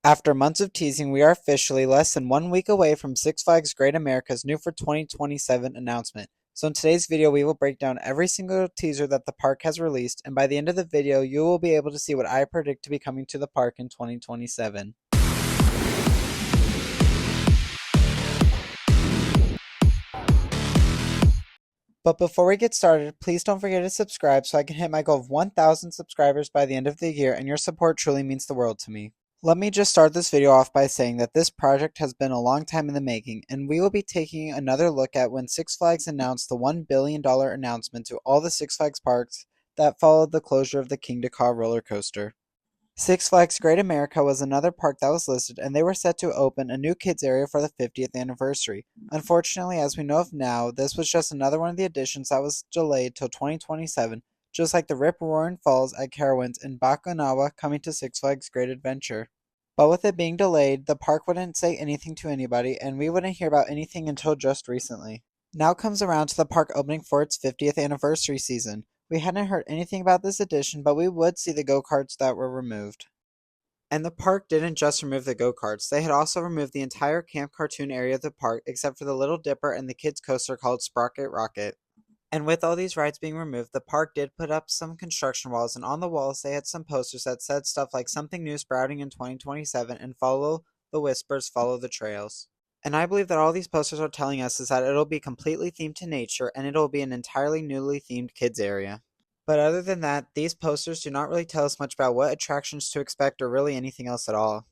After months of teasing, we are officially less than 1 week away from Six Flags Great America's new for 2027 announcement. So in today's video, we will break down every single teaser that the park has released, and by the end of the video, you will be able to see what I predict to be coming to the park in 2027. But before we get started, please don't forget to subscribe so I can hit my goal of 1,000 subscribers by the end of the year, and your support truly means the world to me. Let me just start this video off by saying that this project has been a long time in the making, and we will be taking another look at when Six Flags announced the $1 billion announcement to all the Six Flags parks that followed the closure of the King to Ka roller coaster. Six Flags Great America was another park that was listed, and they were set to open a new kids area for the 50th anniversary. Unfortunately, as we know of now, this was just another one of the additions that was delayed till 2027, just like the Rip-Roaring Falls at Carowinds and Bakunawa coming to Six Flags Great Adventure. But with it being delayed, the park wouldn't say anything to anybody, and we wouldn't hear about anything until just recently. Now comes around to the park opening for its 50th anniversary season. We hadn't heard anything about this addition, but we would see the go-karts that were removed. And the park didn't just remove the go-karts, they had also removed the entire Camp Cartoon area of the park except for the Little Dipper and the kids' coaster called Sprocket Rocket. And with all these rides being removed, the park did put up some construction walls, and on the walls they had some posters that said stuff like something new sprouting in 2027 and follow the whispers, follow the trails. And I believe that all these posters are telling us is that it'll be completely themed to nature and it'll be an entirely newly themed kids area. But other than that, these posters do not really tell us much about what attractions to expect or really anything else at all.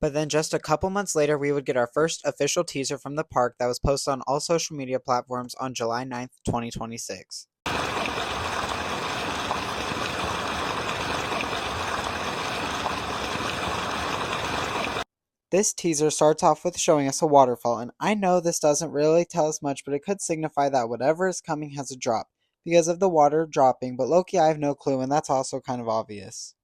But then just a couple months later, we would get our first official teaser from the park that was posted on all social media platforms on July 9th, 2026. This teaser starts off with showing us a waterfall, and I know this doesn't really tell us much, but it could signify that whatever is coming has a drop, because of the water dropping, but low-key I have no clue, and that's also kind of obvious.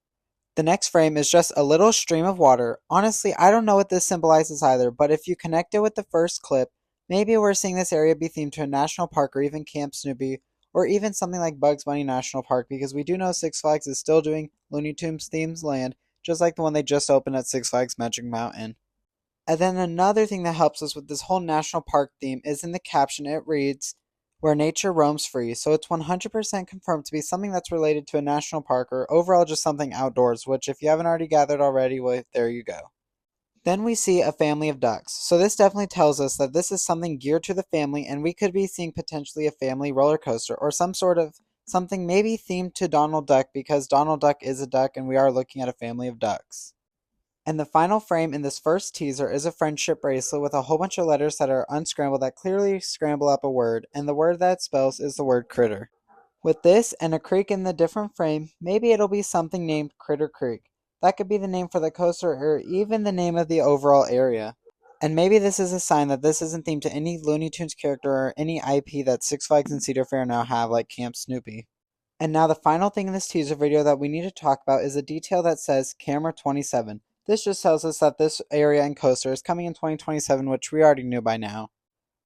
The next frame is just a little stream of water. Honestly, I don't know what this symbolizes either, but if you connect it with the first clip, maybe we're seeing this area be themed to a national park or even Camp Snoopy, or even something like Bugs Bunny National Park, because we do know Six Flags is still doing Looney Tunes themed land, just like the one they just opened at Six Flags Magic Mountain. And then another thing that helps us with this whole national park theme is in the caption it reads, "Where nature roams free," so it's 100% confirmed to be something that's related to a national park or overall just something outdoors, which if you haven't already gathered already, well, there you go. Then we see a family of ducks, so this definitely tells us that this is something geared to the family, and we could be seeing potentially a family roller coaster or some sort of something maybe themed to Donald Duck, because Donald Duck is a duck and we are looking at a family of ducks. And the final frame in this first teaser is a friendship bracelet with a whole bunch of letters that are unscrambled that clearly scramble up a word, and the word that it spells is the word critter. With this and a creek in the different frame, maybe it'll be something named Critter Creek. That could be the name for the coaster or even the name of the overall area. And maybe this is a sign that this isn't themed to any Looney Tunes character or any IP that Six Flags and Cedar Fair now have, like Camp Snoopy. And now the final thing in this teaser video that we need to talk about is a detail that says Camera 27. This just tells us that this area and coaster is coming in 2027, which we already knew by now.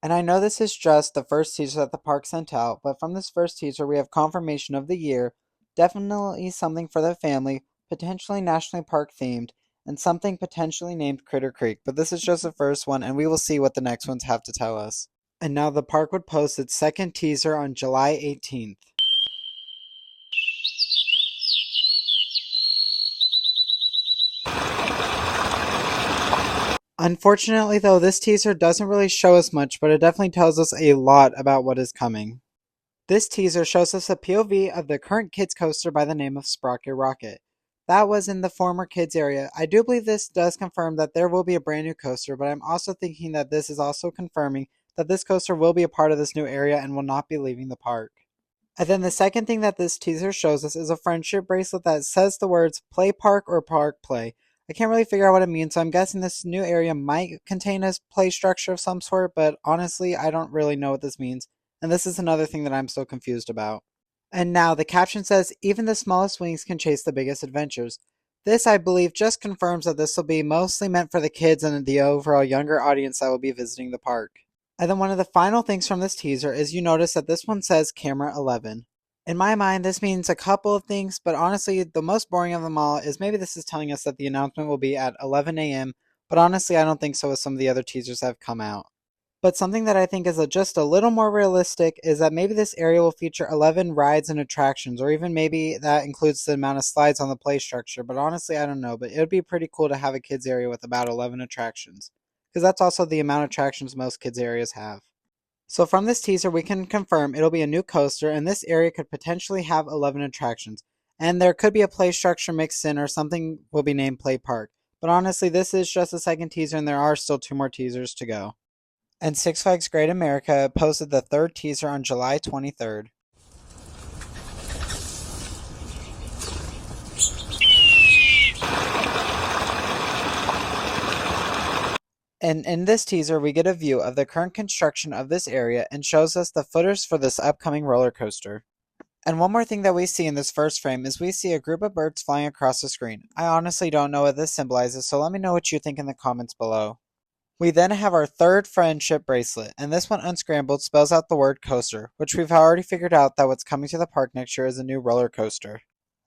And I know this is just the first teaser that the park sent out, but from this first teaser we have confirmation of the year, definitely something for the family, potentially nationally park themed, and something potentially named Critter Creek, but this is just the first one and we will see what the next ones have to tell us. And now the park would post its second teaser on July 18th. Unfortunately though, this teaser doesn't really show us much, but it definitely tells us a lot about what is coming. This teaser shows us a POV of the current kids coaster by the name of Sprocket Rocket. That was in the former kids area. I do believe this does confirm that there will be a brand new coaster, but I'm also thinking that this is also confirming that this coaster will be a part of this new area and will not be leaving the park. And then the second thing that this teaser shows us is a friendship bracelet that says the words Play Park or Park Play. I can't really figure out what it means, so I'm guessing this new area might contain a play structure of some sort, but honestly, I don't really know what this means, and this is another thing that I'm still confused about. And now, the caption says, "Even the smallest wings can chase the biggest adventures." This, I believe, just confirms that this will be mostly meant for the kids and the overall younger audience that will be visiting the park. And then one of the final things from this teaser is you notice that this one says Camera 11. In my mind, this means a couple of things, but honestly, the most boring of them all is maybe this is telling us that the announcement will be at 11 a.m., but honestly, I don't think so with some of the other teasers that have come out. But something that I think is just a little more realistic is that maybe this area will feature 11 rides and attractions, or even maybe that includes the amount of slides on the play structure. But honestly, I don't know. But it would be pretty cool to have a kids area with about 11 attractions, because that's also the amount of attractions most kids areas have. So from this teaser, we can confirm it'll be a new coaster, and this area could potentially have 11 attractions. And there could be a play structure mixed in, or something will be named Play Park. But honestly, this is just the second teaser, and there are still two more teasers to go. And Six Flags Great America posted the third teaser on July 23rd. And in this teaser, we get a view of the current construction of this area and shows us the footers for this upcoming roller coaster. And one more thing that we see in this first frame is we see a group of birds flying across the screen. I honestly don't know what this symbolizes, so let me know what you think in the comments below. We then have our third friendship bracelet, and this one unscrambled spells out the word coaster, which we've already figured out that what's coming to the park next year is a new roller coaster.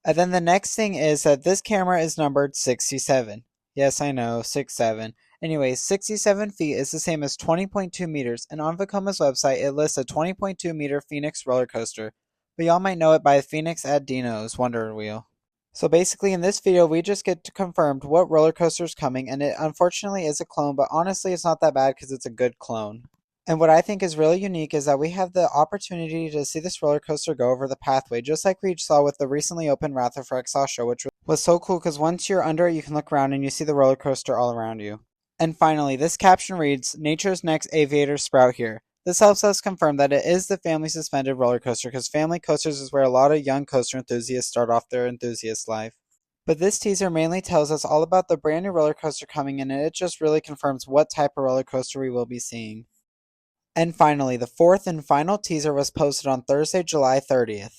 And then the next thing is that this camera is numbered 67. Yes, I know, 67. Anyways, 67 feet is the same as 20.2 meters, and on Vecoma's website it lists a 20.2 meter Phoenix roller coaster, but y'all might know it by Phoenix at Dino's Wonder Wheel. So basically in this video we just get confirmed what roller coaster is coming, and it unfortunately is a clone, but honestly it's not that bad because it's a good clone. And what I think is really unique is that we have the opportunity to see this roller coaster go over the pathway, just like we saw with the recently opened Wrath of Rexall show, which was so cool because once you're under it you can look around and you see the roller coaster all around you. And finally, this caption reads, "Nature's next aviator sprout here." This helps us confirm that it is the family suspended roller coaster, because family coasters is where a lot of young coaster enthusiasts start off their enthusiast life. But this teaser mainly tells us all about the brand new roller coaster coming in, and it just really confirms what type of roller coaster we will be seeing. And finally, the fourth and final teaser was posted on Thursday, July 30th.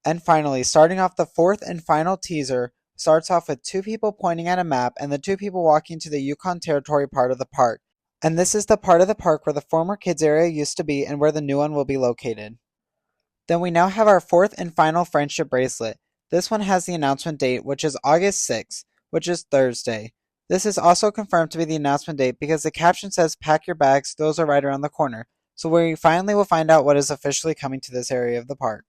And finally, starting off the fourth and final teaser, starts off with two people pointing at a map and the two people walking to the Yukon Territory part of the park. And this is the part of the park where the former kids area used to be and where the new one will be located. Then we now have our fourth and final friendship bracelet. This one has the announcement date, which is August 6th, which is Thursday. This is also confirmed to be the announcement date because the caption says pack your bags, those are right around the corner. So we finally will find out what is officially coming to this area of the park.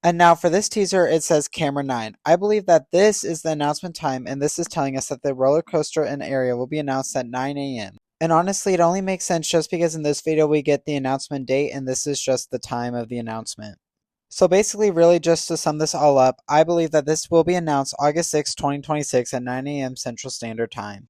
And now for this teaser, it says Camera 9. I believe that this is the announcement time, and this is telling us that the roller coaster and area will be announced at 9 a.m. And honestly, it only makes sense just because in this video we get the announcement date, and this is just the time of the announcement. So basically, really just to sum this all up, I believe that this will be announced August 6, 2026 at 9 a.m. Central Standard Time.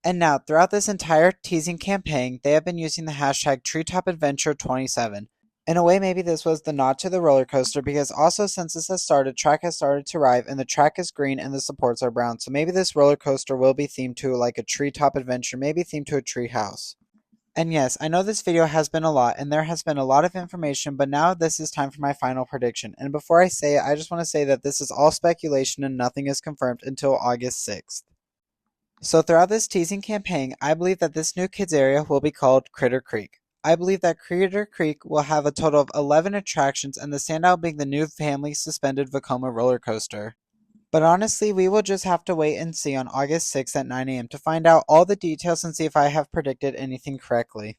And now, throughout this entire teasing campaign, they have been using the hashtag TreetopAdventure27. In a way, maybe this was the nod to the roller coaster, because also since this has started, track has started to arrive, and the track is green and the supports are brown. So maybe this roller coaster will be themed to like a treetop adventure, maybe themed to a tree house. And yes, I know this video has been a lot, and there has been a lot of information, but now this is time for my final prediction. And before I say it, I just want to say that this is all speculation and nothing is confirmed until August 6th. So throughout this teasing campaign, I believe that this new kids area will be called Critter Creek. I believe that Critter Creek will have a total of 11 attractions, and the standout being the new family suspended Vekoma roller coaster. But honestly, we will just have to wait and see on August 6th at 9 a.m. to find out all the details and see if I have predicted anything correctly.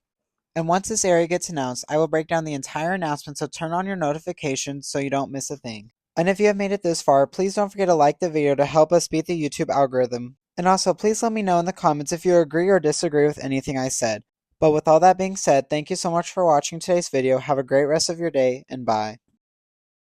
And once this area gets announced, I will break down the entire announcement, so turn on your notifications so you don't miss a thing. And if you have made it this far, please don't forget to like the video to help us beat the YouTube algorithm. And also, please let me know in the comments if you agree or disagree with anything I said. But with all that being said, thank you so much for watching today's video. Have a great rest of your day, and bye.